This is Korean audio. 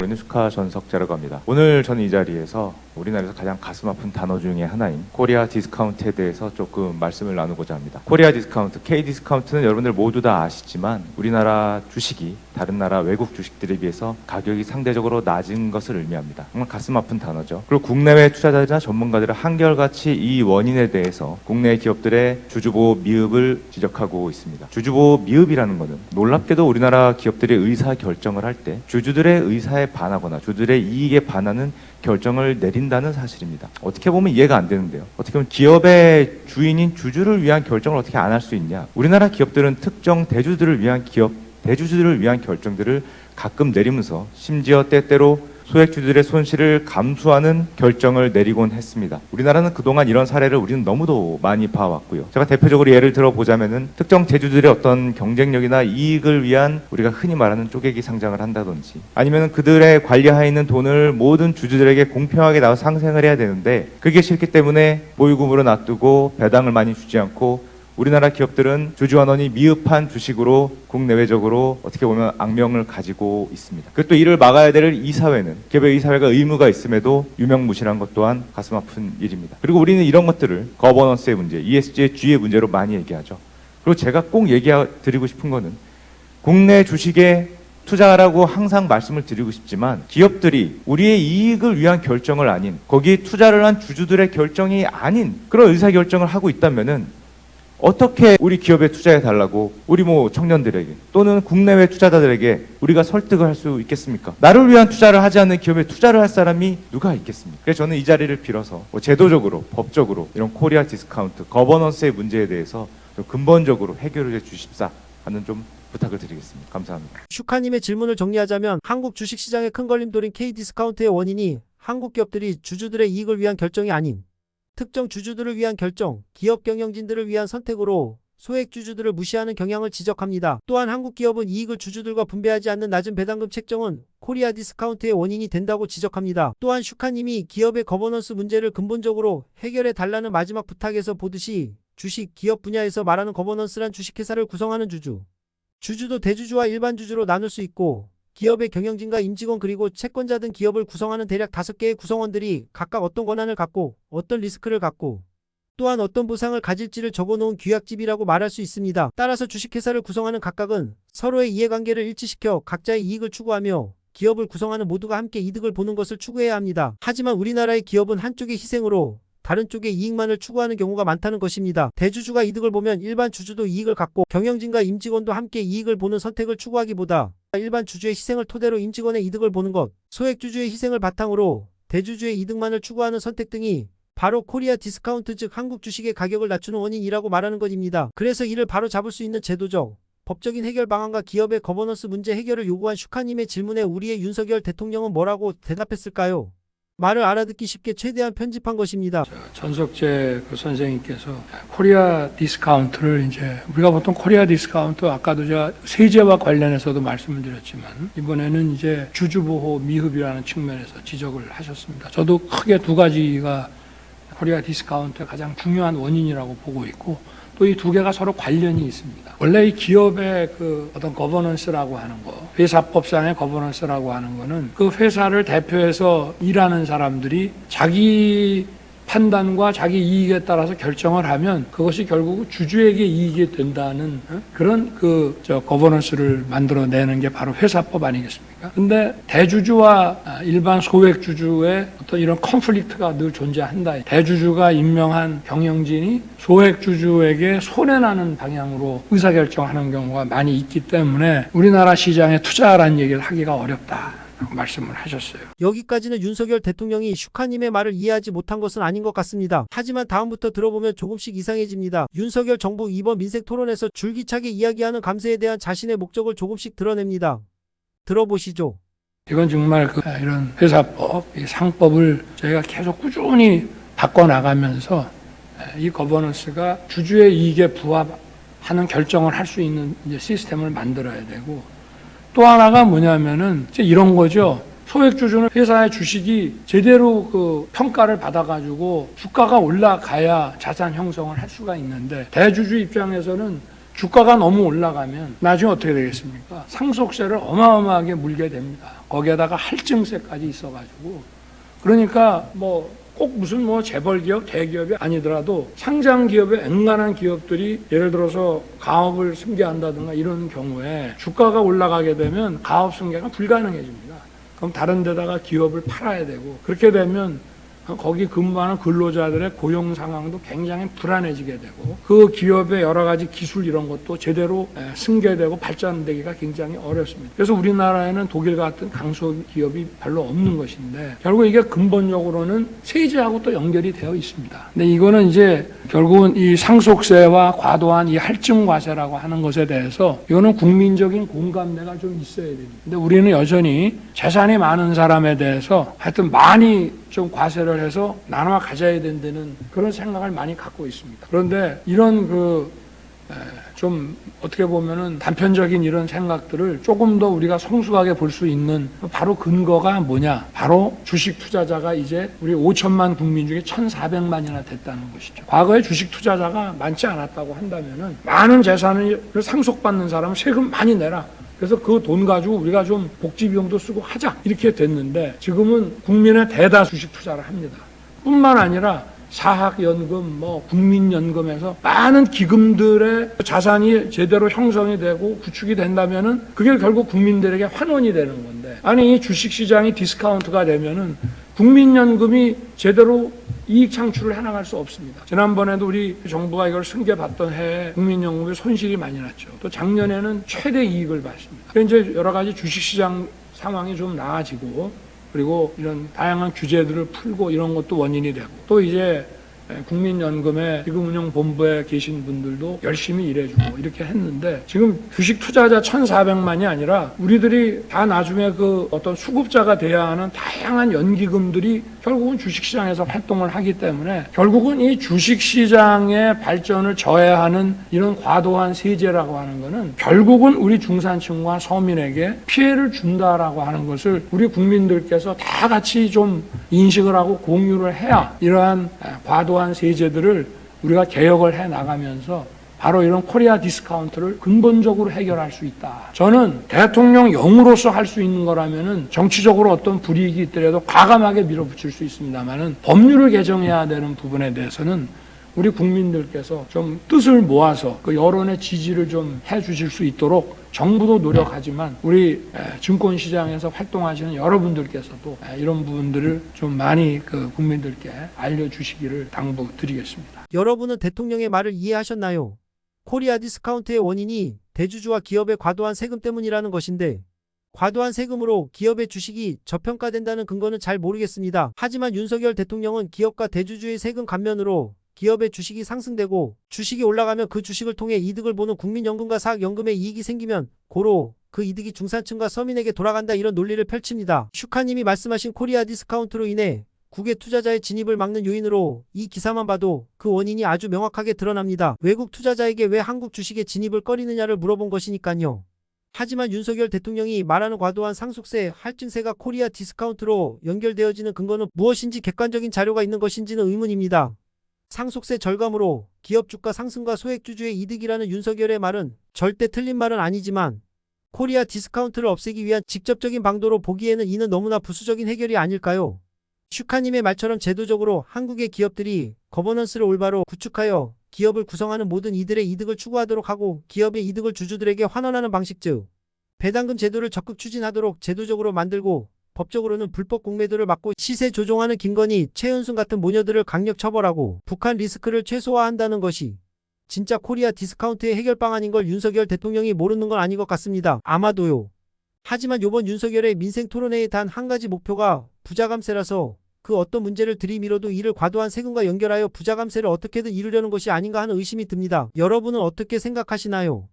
류누스카 전석재라고 합니다. 오늘 저는 이 자리에서 우리나라에서 가장 가슴 아픈 단어 중에 하나인 코리아 디스카운트에 대해서 조금 말씀을 나누고자 합니다. 코리아 디스카운트, K 디스카운트는 여러분들 모두 다 아시지만 우리나라 주식이 다른 나라 외국 주식들에 비해서 가격이 상대적으로 낮은 것을 의미합니다. 정말 가슴 아픈 단어죠. 그리고 국내외 투자자들이나 전문가들은 한결같이 이 원인에 대해서 국내 기업들의 주주보호 미흡을 지적하고 있습니다. 주주보호 미흡이라는 것은 놀랍게도 우리나라 기업들이 의사 결정을 할 때 주주들의 의사에 반하거나 주주들의 이익에 반하는 결정을 내린다는 사실입니다. 어떻게 보면 이해가 안 되는데요. 어떻게 보면 기업의 주인인 주주를 위한 결정을 어떻게 안 할 수 있냐. 우리나라 기업들은 특정 대주주들을 위한 대주주들을 위한 결정들을 가끔 내리면서 심지어 때때로 소액주주들의 손실을 감수하는 결정을 내리곤 했습니다. 우리나라는 그동안 이런 사례를 우리는 너무도 많이 봐왔고요. 제가 대표적으로 예를 들어보자면은 특정 대주주들의 어떤 경쟁력이나 이익을 위한 우리가 흔히 말하는 쪼개기 상장을 한다든지 아니면 그들의 관리하에 있는 돈을 모든 주주들에게 공평하게 나와 상생을 해야 되는데 그게 싫기 때문에 모의금으로 놔두고 배당을 많이 주지 않고 우리나라 기업들은 주주환원이 미흡한 주식으로 국내외적으로 어떻게 보면 악명을 가지고 있습니다. 그리고 또 이를 막아야 될 이사회는 기업의 이사회가 의무가 있음에도 유명무실한 것 또한 가슴 아픈 일입니다. 그리고 우리는 이런 것들을 거버넌스의 문제, ESG의 G의 문제로 많이 얘기하죠. 그리고 제가 꼭 드리고 싶은 거는 국내 주식에 투자하라고 항상 말씀을 드리고 싶지만 기업들이 우리의 이익을 위한 결정을 아닌 거기에 투자를 한 주주들의 결정이 아닌 그런 의사결정을 하고 있다면은 어떻게 우리 기업에 투자해 달라고 우리 청년들에게 또는 국내외 투자자들에게 우리가 설득을 할 수 있겠습니까? 나를 위한 투자를 하지 않는 기업에 투자를 할 사람이 누가 있겠습니까? 그래서 저는 이 자리를 빌어서 제도적으로 법적으로 이런 코리아 디스카운트 거버넌스의 문제에 대해서 좀 근본적으로 해결해 주십사 하는 좀 부탁을 드리겠습니다. 감사합니다. 슈카님의 질문을 정리하자면 한국 주식시장의 큰 걸림돌인 K디스카운트의 원인이 한국 기업들이 주주들의 이익을 위한 결정이 아닌 특정 주주들을 위한 결정, 기업 경영진들을 위한 선택으로 소액 주주들을 무시하는 경향을 지적합니다. 또한 한국 기업은 이익을 주주들과 분배하지 않는 낮은 배당금 책정은 코리아 디스카운트의 원인이 된다고 지적합니다. 또한 슈카님이 기업의 거버넌스 문제를 근본적으로 해결해 달라는 마지막 부탁에서 보듯이 주식, 기업 분야에서 말하는 거버넌스란 주식회사를 구성하는 주주도 대주주와 일반 주주로 나눌 수 있고 기업의 경영진과 임직원 그리고 채권자 등 기업을 구성하는 대략 5개의 구성원들이 각각 어떤 권한을 갖고 어떤 리스크를 갖고 또한 어떤 보상을 가질지를 적어놓은 규약집이라고 말할 수 있습니다. 따라서 주식회사를 구성하는 각각은 서로의 이해관계를 일치시켜 각자의 이익을 추구하며 기업을 구성하는 모두가 함께 이득을 보는 것을 추구해야 합니다. 하지만 우리나라의 기업은 한쪽의 희생으로 다른 쪽의 이익만을 추구하는 경우가 많다는 것입니다. 대주주가 이득을 보면 일반 주주도 이익을 갖고 경영진과 임직원도 함께 이익을 보는 선택을 추구하기보다 일반 주주의 희생을 토대로 임직원의 이득을 보는 것, 소액주주의 희생을 바탕으로 대주주의 이득만을 추구하는 선택 등이 바로 코리아 디스카운트 즉 한국 주식의 가격을 낮추는 원인이라고 말하는 것입니다. 그래서 이를 바로 잡을 수 있는 제도적, 법적인 해결 방안과 기업의 거버넌스 문제 해결을 요구한 슈카님의 질문에 우리의 윤석열 대통령은 뭐라고 대답했을까요? 말을 알아듣기 쉽게 최대한 편집한 것입니다. 전석재 선생님께서 코리아 디스카운트를 이제 우리가 보통 코리아 디스카운트 아까도 제가 세제와 관련해서도 말씀을 드렸지만 이번에는 이제 주주보호 미흡이라는 측면에서 지적을 하셨습니다. 저도 크게 두 가지가 코리아 디스카운트의 가장 중요한 원인이라고 보고 있고 또 이 두 개가 서로 관련이 있습니다. 원래 이 기업의 어떤 거버넌스라고 하는 거, 회사법상의 거버넌스라고 하는 거는 그 회사를 대표해서 일하는 사람들이 자기 판단과 자기 이익에 따라서 결정을 하면 그것이 결국 주주에게 이익이 된다는 그런 거버넌스를 만들어내는 게 바로 회사법 아니겠습니까? 근데 대주주와 일반 소액주주의 어떤 이런 컨플릭트가 늘 존재한다. 대주주가 임명한 경영진이 소액주주에게 손해나는 방향으로 의사결정하는 경우가 많이 있기 때문에 우리나라 시장에 투자하라는 얘기를 하기가 어렵다. 말씀을 하셨어요. 여기까지는 윤석열 대통령이 슈카님의 말을 이해하지 못한 것은 아닌 것 같습니다. 하지만 다음부터 들어보면 조금씩 이상해집니다. 윤석열 정부 이번 민생 토론에서 줄기차게 이야기하는 감세에 대한 자신의 목적을 조금씩 드러냅니다. 들어보시죠. 이건 정말 이런 회사법, 이 상법을 저희가 계속 꾸준히 바꿔나가면서 이 거버넌스가 주주의 이익에 부합하는 결정을 할 수 있는 이제 시스템을 만들어야 되고 또 하나가 뭐냐면은 이런 거죠. 소액주주는 회사의 주식이 제대로 평가를 받아가지고 주가가 올라가야 자산 형성을 할 수가 있는데 대주주 입장에서는 주가가 너무 올라가면 나중에 어떻게 되겠습니까? 상속세를 어마어마하게 물게 됩니다. 거기에다가 할증세까지 있어가지고. 그러니까 꼭 무슨 재벌기업, 대기업이 아니더라도 상장 기업의 엔간한 기업들이 예를 들어서 가업을 승계한다든가 이런 경우에 주가가 올라가게 되면 가업 승계가 불가능해집니다. 그럼 다른 데다가 기업을 팔아야 되고, 그렇게 되면 거기 근무하는 근로자들의 고용 상황도 굉장히 불안해지게 되고, 그 기업의 여러 가지 기술 이런 것도 제대로 승계되고 발전되기가 굉장히 어렵습니다. 그래서 우리나라에는 독일 같은 강소기업이 별로 없는 것인데, 결국 이게 근본적으로는 세제하고 또 연결이 되어 있습니다. 근데 이거는 이제 결국은 이 상속세와 과도한 이 할증과세라고 하는 것에 대해서 이거는 국민적인 공감대가 좀 있어야 됩니다. 근데 우리는 여전히 재산이 많은 사람에 대해서 하여튼 많이 좀 과세를 해서 나눠 가져야 된다는 그런 생각을 많이 갖고 있습니다. 그런데 이런 좀 어떻게 보면은 단편적인 이런 생각들을 조금 더 우리가 성숙하게 볼 수 있는 바로 근거가 뭐냐? 바로 주식 투자자가 이제 우리 5천만 국민 중에 1,400만이나 됐다는 것이죠. 과거에 주식 투자자가 많지 않았다고 한다면은 많은 재산을 상속받는 사람은 세금 많이 내라. 그래서 그 돈 가지고 우리가 좀 복지 비용도 쓰고 하자 이렇게 됐는데, 지금은 국민의 대다수 주식 투자를 합니다. 뿐만 아니라 사학연금, 국민연금에서 많은 기금들의 자산이 제대로 형성이 되고 구축이 된다면은 그게 결국 국민들에게 환원이 되는 건데, 아니 이 주식시장이 디스카운트가 되면은 국민연금이 제대로 이익 창출을 해나갈 수 없습니다. 지난번에도 우리 정부가 이걸 승계받던 해에 국민연금에 손실이 많이 났죠. 또 작년에는 최대 이익을 봤습니다. 이제 여러 가지 주식시장 상황이 좀 나아지고, 그리고 이런 다양한 규제들을 풀고 이런 것도 원인이 되고, 또 이제 국민연금의 기금운용본부에 계신 분들도 열심히 일해주고 이렇게 했는데, 지금 주식 투자자 1,400만이 아니라 우리들이 다 나중에 그 어떤 수급자가 돼야 하는 다양한 연기금들이 결국은 주식시장에서 활동을 하기 때문에, 결국은 이 주식시장의 발전을 저해하는 이런 과도한 세제라고 하는 것은 결국은 우리 중산층과 서민에게 피해를 준다라고 하는 것을 우리 국민들께서 다 같이 좀 인식을 하고 공유를 해야 이러한 과도한 세제들을 우리가 개혁을 해 나가면서 바로 이런 코리아 디스카운트를 근본적으로 해결할 수 있다. 저는 대통령령으로서 할 수 있는 거라면은 정치적으로 어떤 불이익이 있더라도 과감하게 밀어붙일 수 있습니다만은, 법률을 개정해야 되는 부분에 대해서는 우리 국민들께서 좀 뜻을 모아서 그 여론의 지지를 좀 해주실 수 있도록 정부도 노력하지만 우리 증권시장에서 활동하시는 여러분들께서도 이런 부분들을 좀 많이 그 국민들께 알려주시기를 당부드리겠습니다. 여러분은 대통령의 말을 이해하셨나요? 코리아 디스카운트의 원인이 대주주와 기업의 과도한 세금 때문이라는 것인데, 과도한 세금으로 기업의 주식이 저평가된다는 근거는 잘 모르겠습니다. 하지만 윤석열 대통령은 기업과 대주주의 세금 감면으로 기업의 주식이 상승되고, 주식이 올라가면 그 주식을 통해 이득을 보는 국민연금과 사학연금에 이익이 생기면 고로 그 이득이 중산층과 서민에게 돌아간다, 이런 논리를 펼칩니다. 슈카님이 말씀하신 코리아 디스카운트로 인해 국외 투자자의 진입을 막는 요인으로 이 기사만 봐도 그 원인이 아주 명확하게 드러납니다. 외국 투자자에게 왜 한국 주식에 진입을 꺼리느냐를 물어본 것이니까요. 하지만 윤석열 대통령이 말하는 과도한 상속세, 할증세가 코리아 디스카운트로 연결되어지는 근거는 무엇인지 객관적인 자료가 있는 것인지는 의문입니다. 상속세 절감으로 기업 주가 상승과 소액주주의 이득이라는 윤석열의 말은 절대 틀린 말은 아니지만, 코리아 디스카운트를 없애기 위한 직접적인 방도로 보기에는 이는 너무나 부수적인 해결이 아닐까요? 슈카님의 말처럼 제도적으로 한국의 기업들이 거버넌스를 올바로 구축하여 기업을 구성하는 모든 이들의 이득을 추구하도록 하고, 기업의 이득을 주주들에게 환원하는 방식, 즉 배당금 제도를 적극 추진하도록 제도적으로 만들고, 법적으로는 불법 공매도를 막고 시세 조종하는 김건희, 최은순 같은 모녀들을 강력 처벌하고 북한 리스크를 최소화한다는 것이 진짜 코리아 디스카운트의 해결 방안인 걸 윤석열 대통령이 모르는 건 아닌 것 같습니다. 아마도요. 하지만 요번 윤석열의 민생 토론회의 단 한 가지 목표가 부자 감세라서 그 어떤 문제를 들이밀어도 이를 과도한 세금과 연결하여 부자 감세를 어떻게든 이루려는 것이 아닌가 하는 의심이 듭니다. 여러분은 어떻게 생각하시나요?